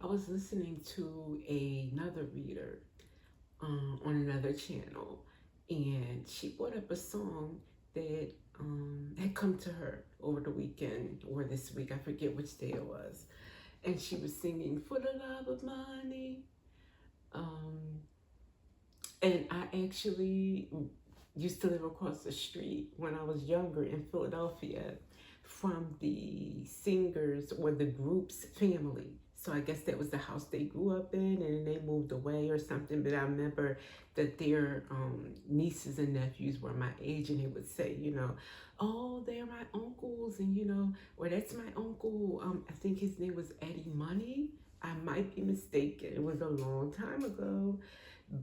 I was listening to another reader on another channel, and she brought up a song that had come to her over the weekend or this week. I forget which day it was. And she was singing "For the Love of Money." Um, and I actually used to live across the street when I was younger in Philadelphia from the singers or the group's family. So I guess that was the house they grew up in, and they moved away or something. But I remember that their nieces and nephews were my age, and they would say, "Oh, they're my uncles," and or "That's my uncle." I think his name was Eddie Money. I might be mistaken. It was a long time ago,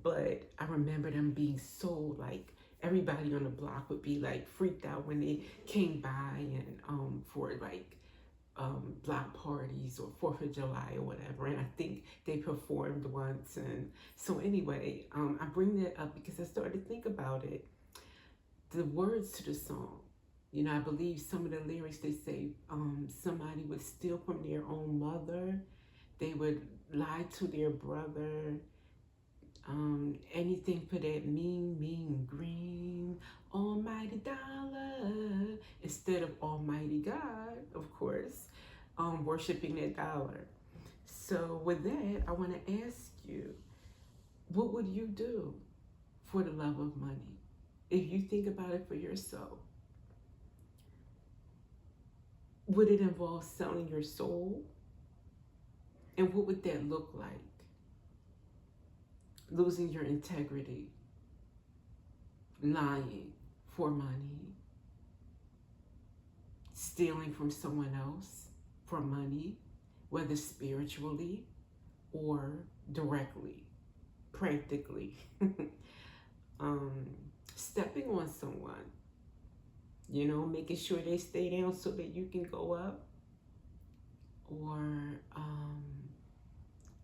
but I remember them being so like everybody on the block would be like freaked out when they came by and for like block parties or Fourth of July or whatever. And I think they performed once. And so anyway, I bring that up because I started to think about it. The words to the song. I believe some of the lyrics they say somebody would steal from their own mother. They would lie to their brother, anything for that mean green almighty dollar instead of almighty God, of course, worshiping that dollar. So with that, I want to ask you, what would you do for the love of money? If you think about it for yourself, would it involve selling your soul? And what would that look like? Losing your integrity, lying for money, stealing from someone else for money, whether spiritually or directly, practically. um, Stepping on someone, making sure they stay down so that you can go up, or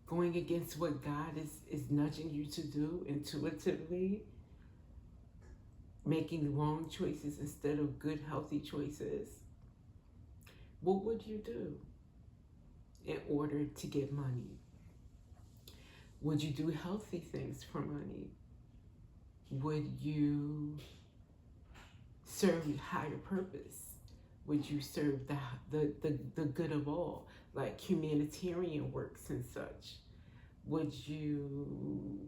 going against what God is nudging you to do intuitively, making wrong choices instead of good, healthy choices. What would you do in order to get money? Would you do healthy things for money? Would you serve a higher purpose? Would you serve the good of all, like humanitarian works and such? Would you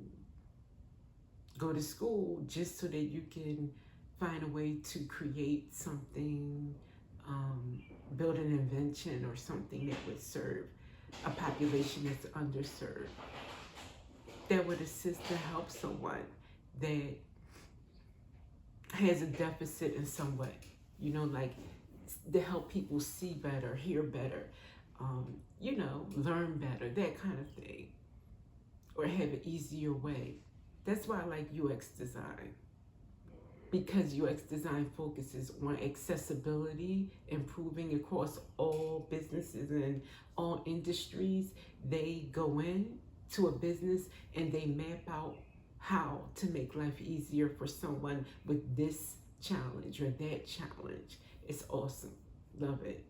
go to school just so that you can find a way to create something, build an invention or something that would serve a population that's underserved, that would assist to help someone that has a deficit in some way, like to help people see better, hear better, learn better, that kind of thing, or have an easier way. That's why I like UX design, because UX design focuses on accessibility, improving across all businesses and all industries. They go in to a business and they map out how to make life easier for someone with this challenge or that challenge. It's awesome. Love it.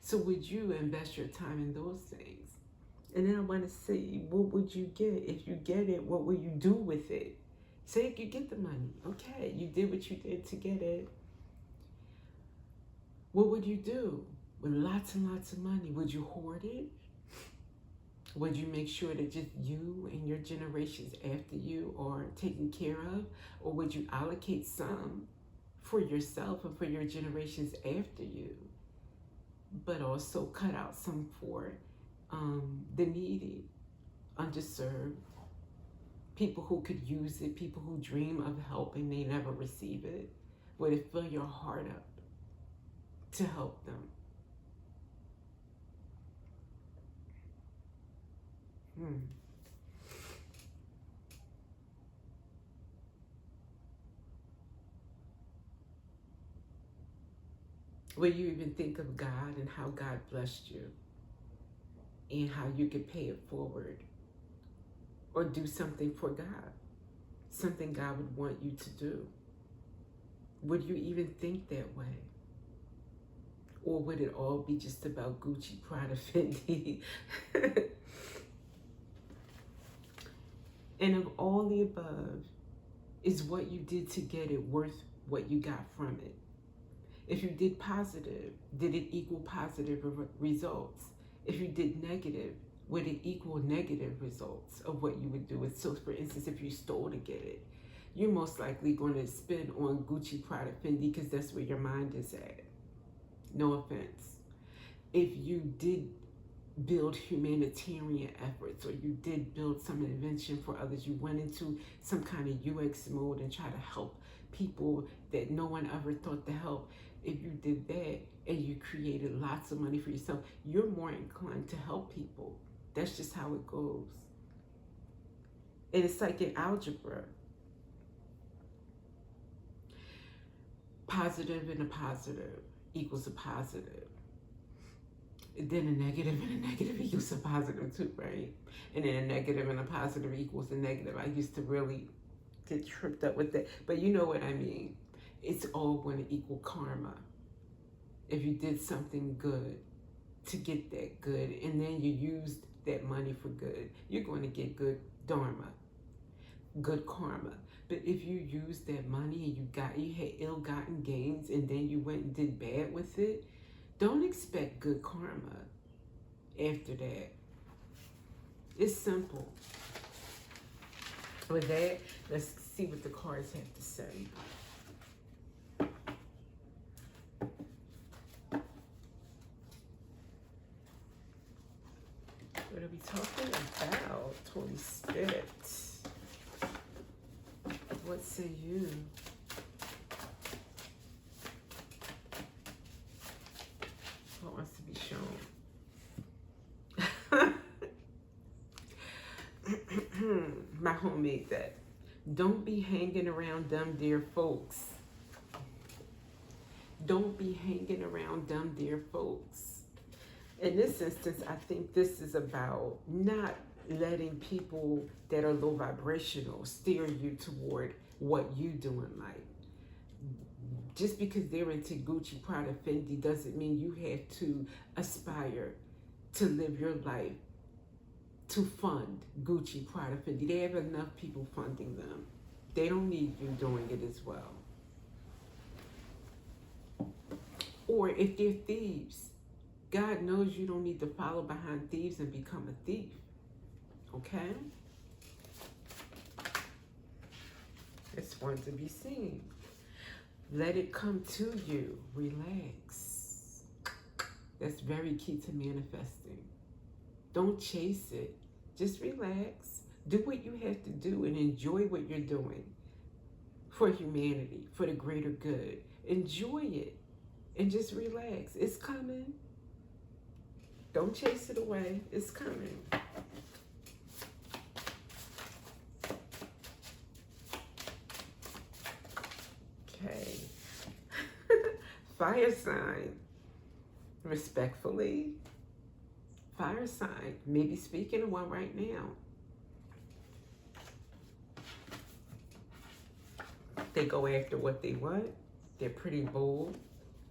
So would you invest your time in those things? And then I want to see, what would you get? If you get it, what will you do with it? Say if you get the money, okay, you did what you did to get it. What would you do with lots and lots of money? Would you hoard it? Would you make sure that just you and your generations after you are taken care of? Or would you allocate some for yourself and for your generations after you, but also cut out some for the needy, underserved, people who could use it, people who dream of help and they never receive it? Would it fill your heart up to help them? Hmm. Will you even think of God and how God blessed you and how you could pay it forward or do something for God, something God would want you to do? Would you even think that way? Or would it all be just about Gucci, Prada, Fendi? And of all the above, is what you did to get it worth what you got from it? If you did positive, did it equal positive results? If you did negative, would it equal negative results of what you would do? So, for instance, if you stole to get it, you're most likely going to spend on Gucci, Prada, Fendi because that's where your mind is at. No offense. If you did build humanitarian efforts or you did build some invention for others, you went into some kind of UX mode and try to help people that no one ever thought to help. If you did that and you created lots of money for yourself, you're more inclined to help people. That's just how it goes. And it's like in algebra. Positive and a positive equals a positive. Then a negative and a negative equals a positive too, right? And then a negative and a positive equals a negative. I used to really get tripped up with that. But you know what I mean. It's all going to equal karma. If you did something good to get that good, and then you used that money for good, you're going to get good dharma, good karma. But if you used that money and you had ill-gotten gains, and then you went and did bad with it, don't expect good karma after that. It's simple. With that, let's see what the cards have to say. What are we talking about, Holy Spirit? What say you? What wants to be shown? My homemade that. Don't be hanging around dumb dear folks. Don't be hanging around dumb dear folks. In this instance, I think this is about not letting people that are low vibrational steer you toward what you do in life. Just because they're into Gucci, Prada, Fendi doesn't mean you have to aspire to live your life to fund Gucci, Prada, Fendi. They have enough people funding them. They don't need you doing it as well. Or if they're thieves, God knows you don't need to follow behind thieves and become a thief. Okay? It's one to be seen. Let it come to you. Relax. That's very key to manifesting. Don't chase it. Just relax. Do what you have to do and enjoy what you're doing for humanity, for the greater good. Enjoy it and just relax. It's coming. Don't chase it away. It's coming. Okay. Fire sign. Respectfully. Fire sign. Maybe speaking to one right now. They go after what they want. They're pretty bold,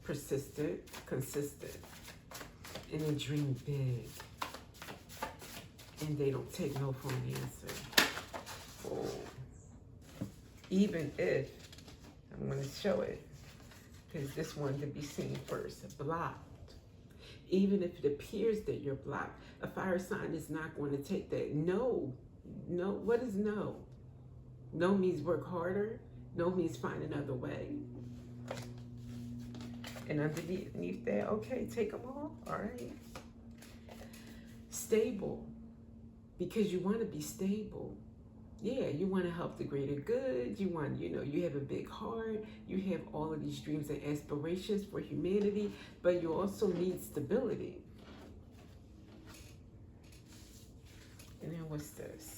persistent, consistent. And they dream big. And they don't take no for an answer. Oh. Even if, I'm going to show it, because this one to be seen first, blocked. Even if it appears that you're blocked, a fire sign is not going to take that. No. No. What is no? No means work harder. No means find another way. And underneath that, okay, take them all. All right. Stable. Because you want to be stable. Yeah, you want to help the greater good. You want, you have a big heart. You have all of these dreams and aspirations for humanity, but you also need stability. And then what's this?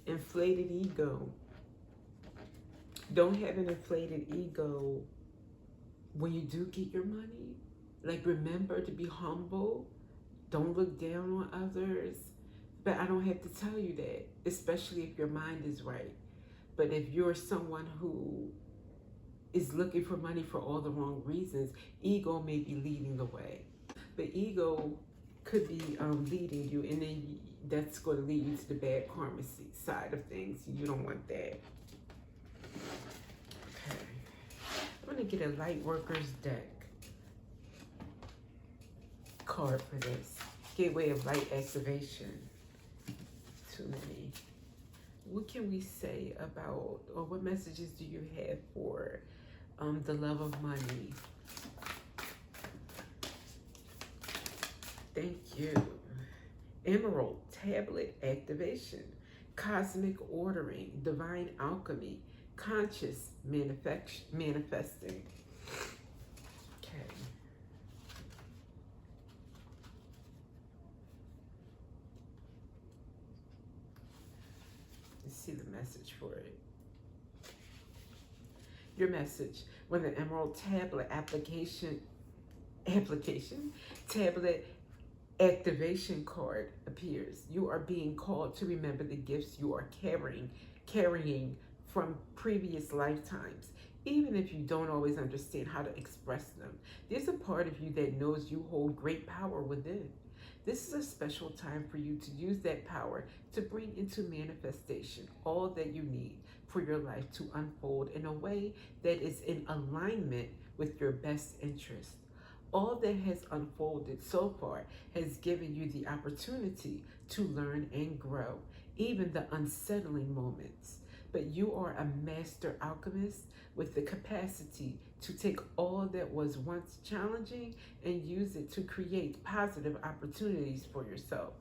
Inflated ego. Don't have an inflated ego when you do get your money. Like, remember to be humble. Don't look down on others. But I don't have to tell you that, especially if your mind is right. But if you're someone who is looking for money for all the wrong reasons, ego may be leading the way. But ego could be leading you, and then that's going to lead you to the bad karma side of things. You don't want that. Okay. I'm going to get a light worker's deck card for this. Gateway of light activation. Too many. What can we say about, or what messages do you have for the love of money? Thank you. Emerald tablet activation, cosmic ordering, divine alchemy, conscious manifesting. Okay. Let's see the message for it. Your message: when the Emerald tablet tablet activation card appears, you are being called to remember the gifts you are carrying from previous lifetimes, even if you don't always understand how to express them. There's a part of you that knows you hold great power within. This is a special time for you to use that power to bring into manifestation all that you need for your life to unfold in a way that is in alignment with your best interest. All that has unfolded so far has given you the opportunity to learn and grow, even the unsettling moments. But you are a master alchemist with the capacity to take all that was once challenging and use it to create positive opportunities for yourself.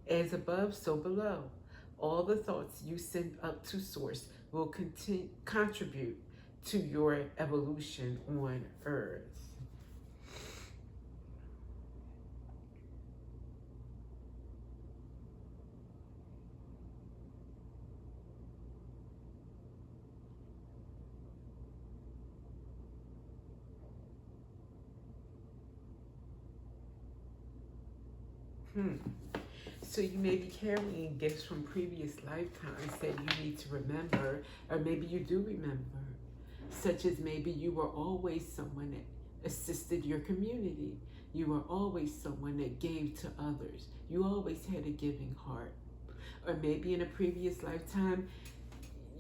As above, so below. All the thoughts you send up to Source will contribute to your evolution on Earth. So you may be carrying gifts from previous lifetimes that you need to remember, or maybe you do remember, such as maybe you were always someone that assisted your community. You were always someone that gave to others. You always had a giving heart. Or maybe in a previous lifetime,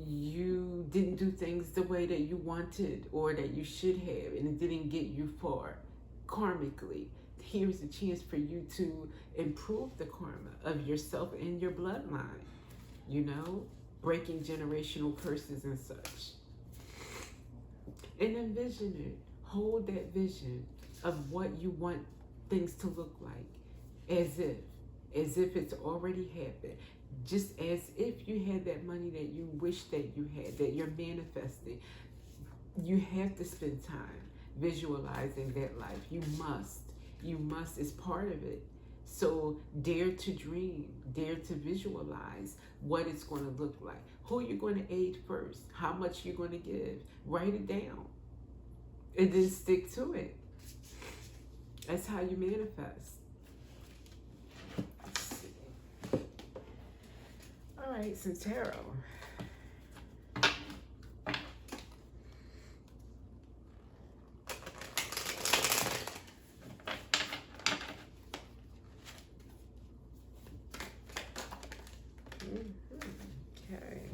you didn't do things the way that you wanted or that you should have, and it didn't get you far karmically. Here's a chance for you to improve the karma of yourself and your bloodline, breaking generational curses and such. And envision it. Hold that vision of what you want things to look like, as if it's already happened. Just as if you had that money that you wish that you had, that you're manifesting. You have to spend time visualizing that life. You must, it's part of it. So dare to dream, dare to visualize what it's going to look like. Who you're going to aid first, how much you're going to give. Write it down and then stick to it. That's how you manifest. Let's see. All right, some tarot. Okay.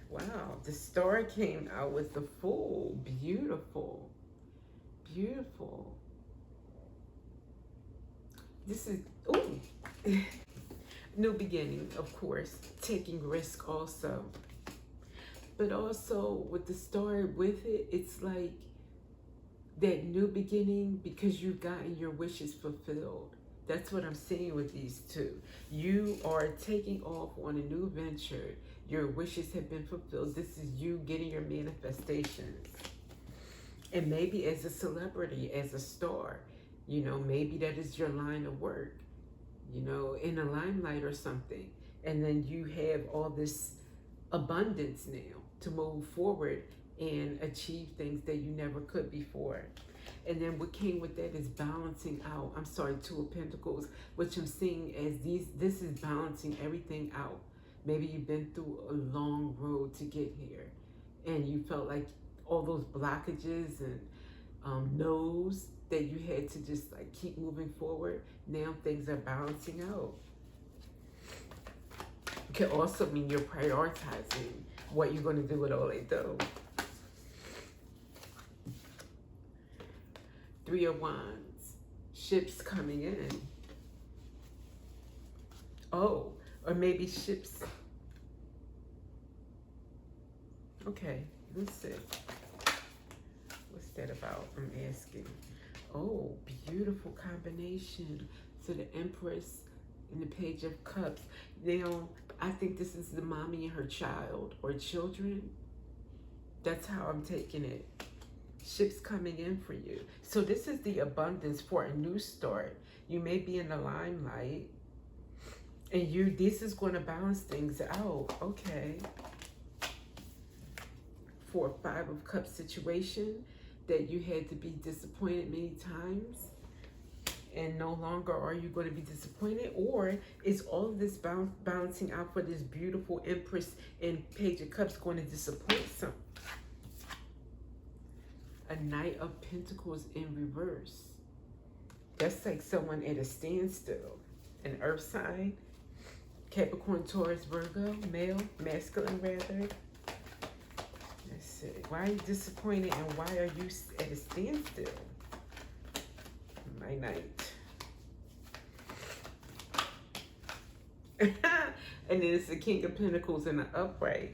Wow, the star came out with the Fool. Beautiful. Beautiful. This is, new beginning, of course. Taking risk also. But also with the star with it, it's like that new beginning because you've gotten your wishes fulfilled. That's what I'm seeing with these two. You are taking off on a new venture. Your wishes have been fulfilled. This is you getting your manifestations. And maybe as a celebrity, as a star, maybe that is your line of work, in a limelight or something. And then you have all this abundance now to move forward and achieve things that you never could before. And then what came with that is balancing out. I'm sorry, Two of Pentacles, which I'm seeing as this is balancing everything out. Maybe you've been through a long road to get here and you felt like all those blockages and no's that you had to just like keep moving forward. Now things are balancing out. Can also mean you're prioritizing what you're going to do with all that dough. 3 of Wands, ships coming in. Oh, or maybe ships. Okay, let's see. What's that about? I'm asking. Oh, beautiful combination. So the Empress and the Page of Cups. Now, I think this is the mommy and her child or children. That's how I'm taking it. Ships coming in for you. So this is the abundance for a new start. You may be in the limelight, and this is going to balance things out. Okay. For a 5 of Cups situation that you had to be disappointed many times, and no longer are you going to be disappointed, or is all of this balancing out for this beautiful Empress and Page of Cups going to disappoint some? A Knight of Pentacles in reverse. That's like someone at a standstill. An earth sign. Capricorn, Taurus, Virgo, male, masculine rather. Let's see. Why are you disappointed and why are you at a standstill? My Knight. And then it's the King of Pentacles in the upright.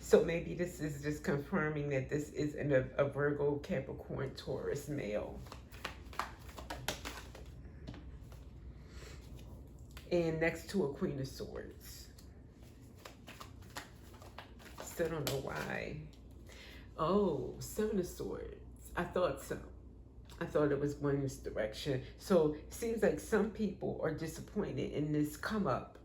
So maybe this is just confirming that this is a Virgo, Capricorn, Taurus male. And next to a Queen of Swords. Still don't know why. Oh, 7 of Swords. I thought so. I thought it was going this direction. So it seems like some people are disappointed in this come up.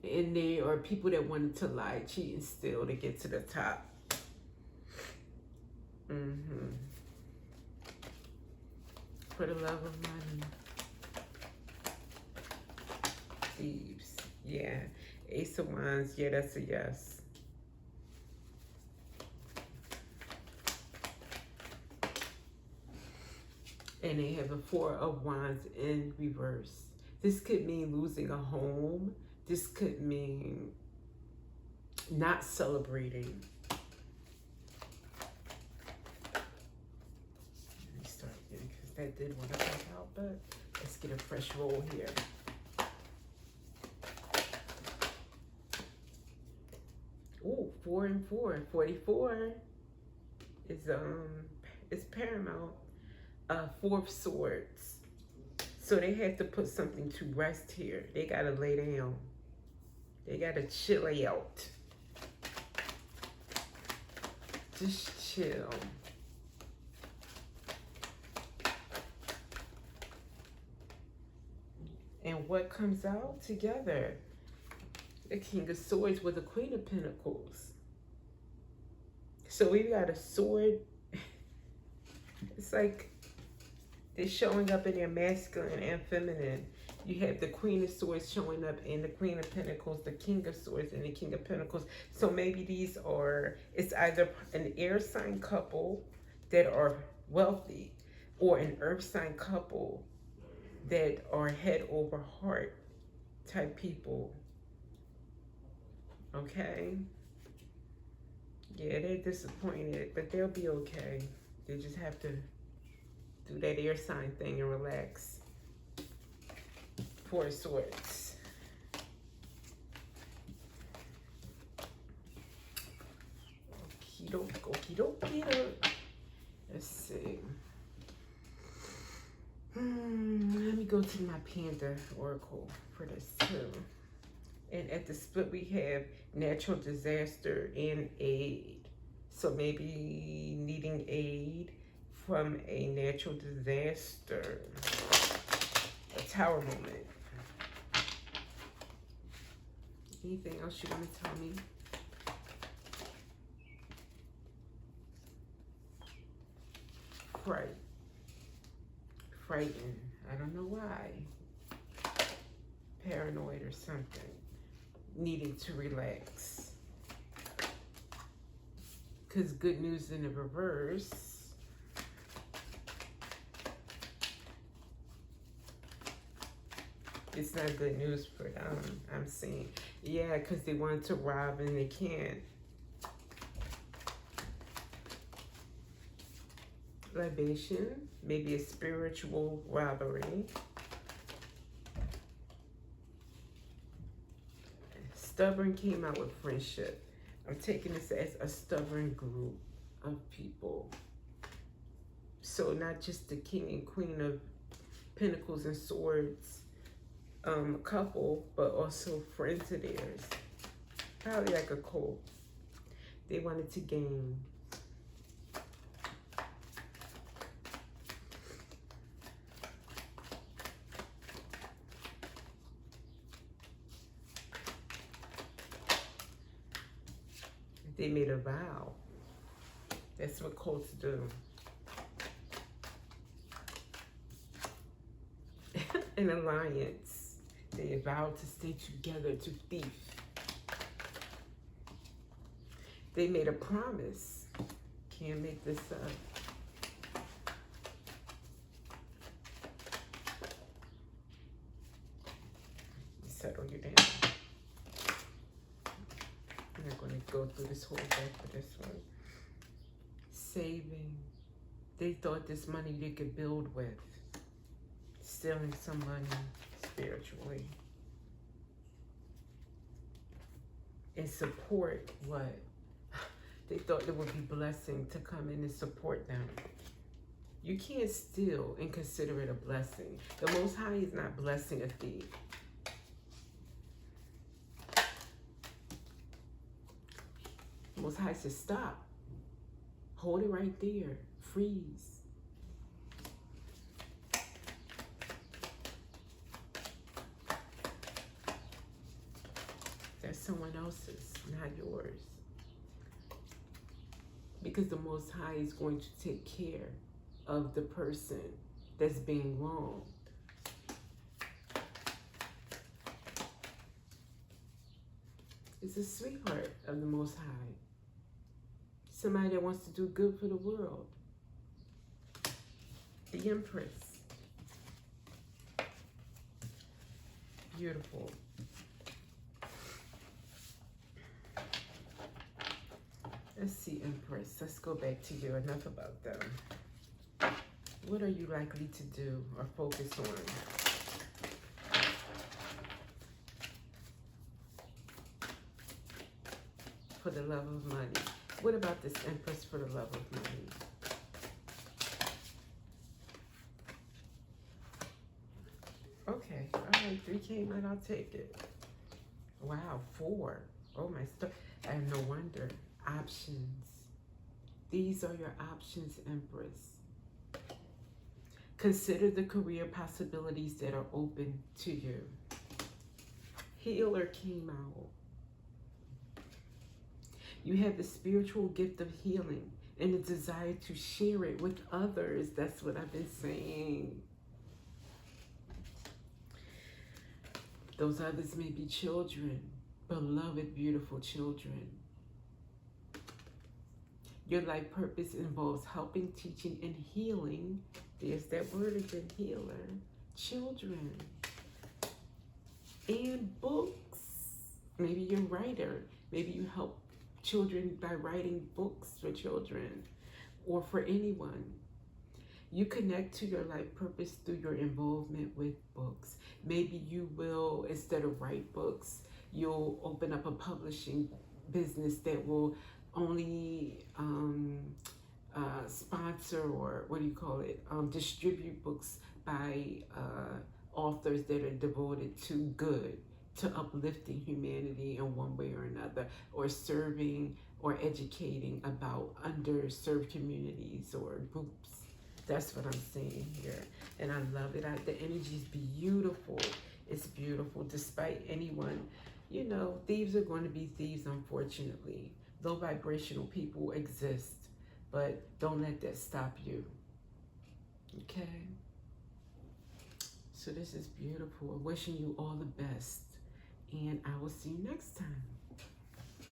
And there are people that wanted to lie, cheat, and steal to get to the top. For the love of money. Thieves. Yeah. Ace of Wands. Yeah, that's a yes. And they have a 4 of Wands in reverse. This could mean losing a home. This could mean not celebrating. Let me start again because that did want to come out, but let's get a fresh roll here. Ooh, 4 and 4. 44 is paramount. 4 of Swords. So they have to put something to rest here. They gotta lay down. They gotta chill out. Just chill. And what comes out together? The King of Swords with the Queen of Pentacles. So we got a sword. It's like they're showing up in their masculine and feminine. You have the Queen of Swords showing up in the Queen of Pentacles, the King of Swords, and the King of Pentacles. So maybe these are, it's either an air sign couple that are wealthy or an earth sign couple that are head over heart type people. Okay? Yeah, they're disappointed, but they'll be okay. They just have to do that air sign thing and relax. 4 of Swords. Okie doke, okie doke. Let's see. Let me go to my Panda Oracle for this too. And at the split we have natural disaster and aid. So maybe needing aid from a natural disaster. A Tower moment. Anything else you want to tell me? Frightened. I don't know why. Paranoid or something. Needing to relax. Because good news in the reverse. It's not good news for them, I'm saying. Yeah, because they want to rob and they can't. Libation, maybe a spiritual robbery. Stubborn came out with friendship. I'm taking this as a stubborn group of people. So not just the king and queen of pentacles and swords couple, but also friends of theirs. Probably like a cult. They wanted to gain. They made a vow. That's what cults do. An alliance. They vowed to stay together to thief. They made a promise. Can't make this up. Settle you down. I'm not going to go through this whole deck for this one. Saving. They thought this money they could build with. Stealing some money spiritually. And support what? They thought there would be blessing to come in and support them. You can't steal and consider it a blessing. The Most High is not blessing a thief. The Most High says stop. Hold it right there. Freeze. That's someone else's, not yours. Because the Most High is going to take care of the person that's being wronged. It's a sweetheart of the Most High. Somebody that wants to do good for the world. The Empress. Beautiful. Let's see, Empress. Let's go back to you. Enough about them. What are you likely to do or focus on? For the love of money. What about this Empress for the love of money? Okay. All right. 3 came out. I'll take it. Wow. 4. Oh, my stuff. And no wonder. Options. These are your options, Empress. Consider the career possibilities that are open to you. Healer came out. You have the spiritual gift of healing and the desire to share it with others. That's what I've been saying. Those others may be children, beloved, beautiful children. Your life purpose involves helping, teaching, and healing. There's that word again, healer. Children. And books. Maybe you're a writer. Maybe you help children by writing books for children or for anyone. You connect to your life purpose through your involvement with books. Maybe you will, instead of write books, you'll open up a publishing business that will only sponsor or distribute books by authors that are devoted to good, to uplifting humanity in one way or another, or serving or educating about underserved communities or groups. That's what I'm saying here. And I love it. The energy is beautiful. It's beautiful. Despite anyone, you know, thieves are going to be thieves, unfortunately. Low vibrational people exist, but don't let that stop you. Okay? So this is beautiful. Wishing you all the best. And I will see you next time.